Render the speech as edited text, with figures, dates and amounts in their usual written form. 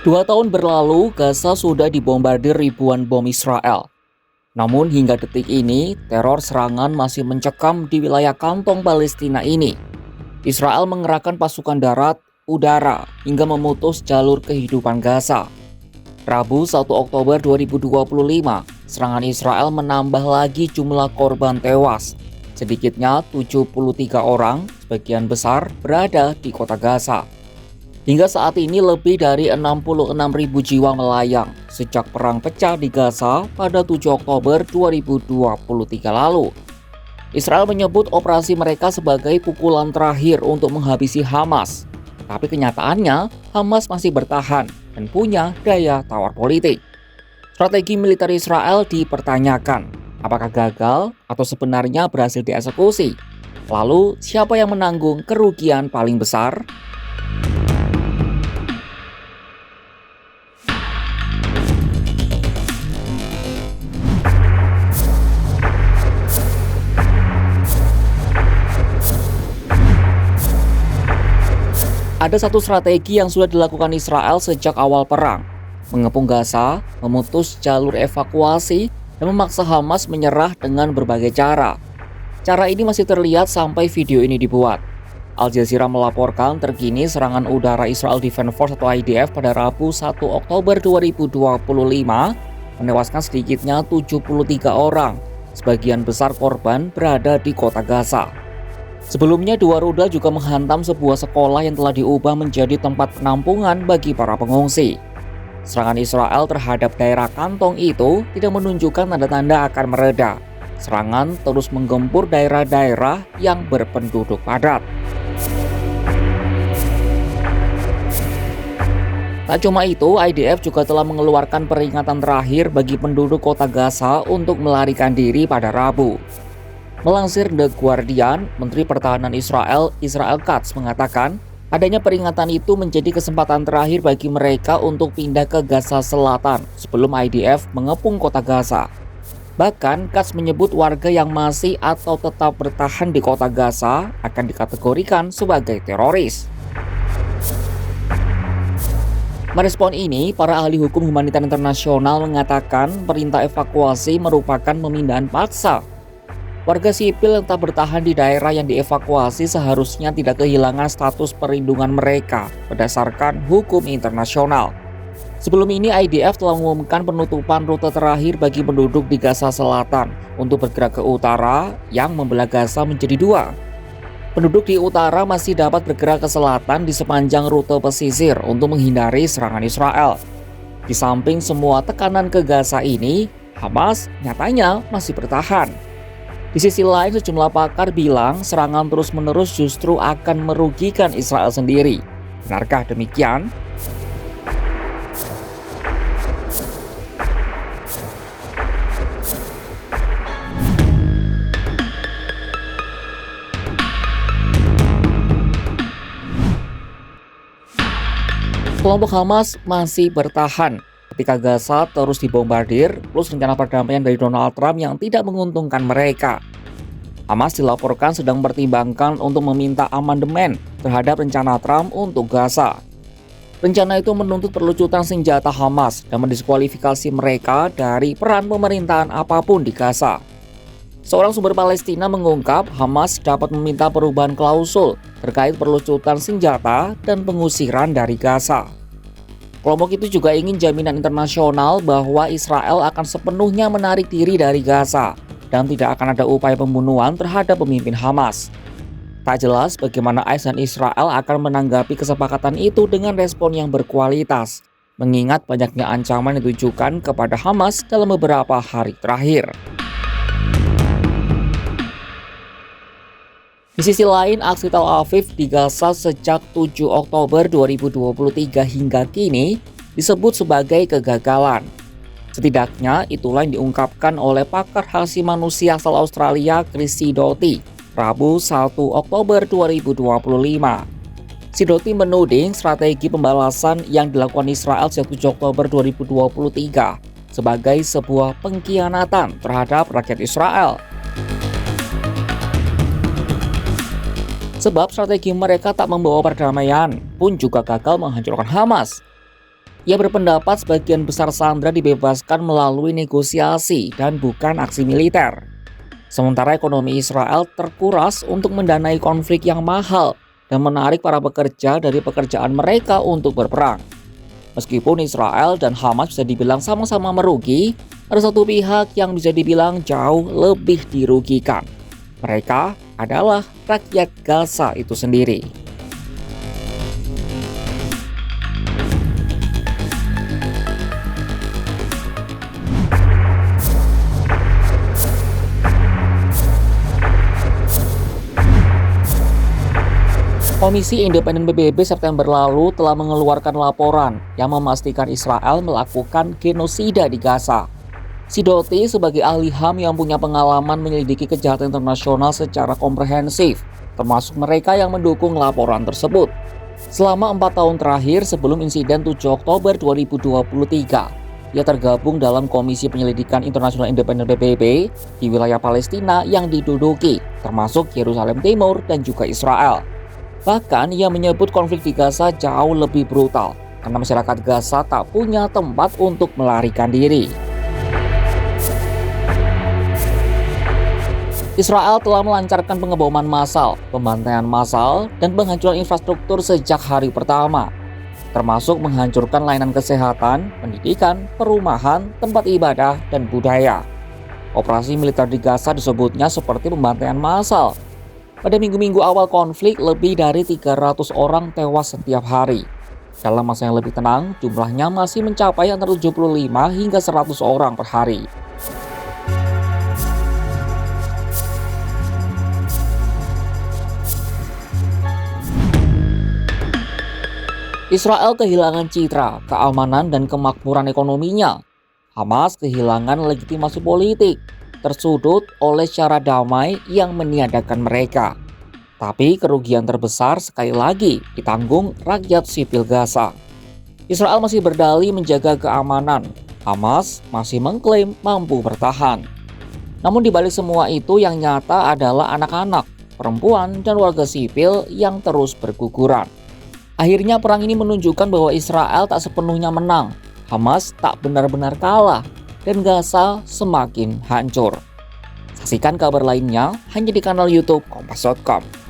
2 tahun berlalu, Gaza sudah dibombardir ribuan bom Israel. Namun hingga detik ini, teror serangan masih mencekam di wilayah kantong Palestina ini. Israel mengerahkan pasukan darat, udara, hingga memutus jalur kehidupan Gaza. Rabu 1 Oktober 2025, serangan Israel menambah lagi jumlah korban tewas. Sedikitnya 73 orang, sebagian besar berada di kota Gaza. Hingga saat ini lebih dari 66.000 jiwa melayang sejak perang pecah di Gaza pada 7 Oktober 2023 lalu. Israel menyebut operasi mereka sebagai pukulan terakhir untuk menghabisi Hamas. Tapi kenyataannya, Hamas masih bertahan dan punya daya tawar politik. Strategi militer Israel dipertanyakan, apakah gagal atau sebenarnya berhasil dieksekusi? Lalu, siapa yang menanggung kerugian paling besar? Ada satu strategi yang sudah dilakukan Israel sejak awal perang, mengepung Gaza, memutus jalur evakuasi, dan memaksa Hamas menyerah dengan berbagai cara. Cara ini masih terlihat sampai video ini dibuat. Al Jazeera melaporkan terkini serangan udara Israel Defense Force atau IDF pada Rabu 1 Oktober 2025 menewaskan sedikitnya 73 orang. Sebagian besar korban berada di kota Gaza. Sebelumnya, 2 rudal juga menghantam sebuah sekolah yang telah diubah menjadi tempat penampungan bagi para pengungsi. Serangan Israel terhadap daerah kantong itu tidak menunjukkan tanda-tanda akan mereda. Serangan terus menggempur daerah-daerah yang berpenduduk padat. Tak cuma itu, IDF juga telah mengeluarkan peringatan terakhir bagi penduduk kota Gaza untuk melarikan diri pada Rabu. Melansir The Guardian, Menteri Pertahanan Israel Katz mengatakan, adanya peringatan itu menjadi kesempatan terakhir bagi mereka untuk pindah ke Gaza Selatan sebelum IDF mengepung kota Gaza. Bahkan, Katz menyebut warga yang masih atau tetap bertahan di kota Gaza akan dikategorikan sebagai teroris. Merespon ini, para ahli hukum humaniter internasional mengatakan perintah evakuasi merupakan pemindahan paksa. Warga sipil yang tak bertahan di daerah yang dievakuasi seharusnya tidak kehilangan status perlindungan mereka berdasarkan hukum internasional. Sebelum ini, IDF telah mengumumkan penutupan rute terakhir bagi penduduk di Gaza Selatan untuk bergerak ke utara yang membelah Gaza menjadi 2. Penduduk di utara masih dapat bergerak ke selatan di sepanjang rute pesisir untuk menghindari serangan Israel. Di samping semua tekanan ke Gaza ini, Hamas nyatanya masih bertahan. Di sisi lain, sejumlah pakar bilang serangan terus-menerus justru akan merugikan Israel sendiri. Benarkah demikian? Kelompok Hamas masih bertahan ketika Gaza terus dibombardir, plus rencana perdamaian dari Donald Trump yang tidak menguntungkan mereka. Hamas dilaporkan sedang mempertimbangkan untuk meminta amandemen terhadap rencana Trump untuk Gaza. Rencana itu menuntut perlucutan senjata Hamas dan mendiskualifikasi mereka dari peran pemerintahan apapun di Gaza. Seorang sumber Palestina mengungkap Hamas dapat meminta perubahan klausul terkait perlucutan senjata dan pengusiran dari Gaza. Kelompok itu juga ingin jaminan internasional bahwa Israel akan sepenuhnya menarik diri dari Gaza dan tidak akan ada upaya pembunuhan terhadap pemimpin Hamas. Tak jelas bagaimana AS dan Israel akan menanggapi kesepakatan itu dengan respon yang berkualitas, mengingat banyaknya ancaman yang ditujukan kepada Hamas dalam beberapa hari terakhir. Di sisi lain, aksi Tel Aviv di Gaza sejak 7 Oktober 2023 hingga kini disebut sebagai kegagalan. Setidaknya itulah yang diungkapkan oleh pakar hak asasi manusia asal Australia Chris Sidoti, Rabu 1 Oktober 2025. Sidoti menuding strategi pembalasan yang dilakukan Israel sejak 7 Oktober 2023 sebagai sebuah pengkhianatan terhadap rakyat Israel. Sebab strategi mereka tak membawa perdamaian, pun juga gagal menghancurkan Hamas. Ia berpendapat sebagian besar sandera dibebaskan melalui negosiasi dan bukan aksi militer. Sementara ekonomi Israel terkuras untuk mendanai konflik yang mahal dan menarik para pekerja dari pekerjaan mereka untuk berperang. Meskipun Israel dan Hamas bisa dibilang sama-sama merugi, ada satu pihak yang bisa dibilang jauh lebih dirugikan. Mereka adalah rakyat Gaza itu sendiri. Komisi Independen PBB September lalu telah mengeluarkan laporan yang memastikan Israel melakukan genosida di Gaza. Sidoti sebagai ahli HAM yang punya pengalaman menyelidiki kejahatan internasional secara komprehensif, termasuk mereka yang mendukung laporan tersebut. Selama 4 tahun terakhir sebelum insiden 7 Oktober 2023, ia tergabung dalam Komisi Penyelidikan Internasional Independen PBB di wilayah Palestina yang diduduki, termasuk Yerusalem Timur dan juga Israel. Bahkan ia menyebut konflik di Gaza jauh lebih brutal karena masyarakat Gaza tak punya tempat untuk melarikan diri. Israel telah melancarkan pengeboman massal, pembantaian massal, dan penghancuran infrastruktur sejak hari pertama, termasuk menghancurkan layanan kesehatan, pendidikan, perumahan, tempat ibadah, dan budaya. Operasi militer di Gaza disebutnya seperti pembantaian massal. Pada minggu-minggu awal konflik, lebih dari 300 orang tewas setiap hari. Dalam masa yang lebih tenang, jumlahnya masih mencapai antara 75 hingga 100 orang per hari. Israel kehilangan citra, keamanan, dan kemakmuran ekonominya. Hamas kehilangan legitimasi politik, tersudut oleh cara damai yang meniadakan mereka. Tapi kerugian terbesar sekali lagi ditanggung rakyat sipil Gaza. Israel masih berdalih menjaga keamanan. Hamas masih mengklaim mampu bertahan. Namun di balik semua itu yang nyata adalah anak-anak, perempuan, dan warga sipil yang terus berguguran. Akhirnya perang ini menunjukkan bahwa Israel tak sepenuhnya menang. Hamas tak benar-benar kalah. Dan Gaza semakin hancur. Saksikan kabar lainnya hanya di kanal YouTube Kompas.com.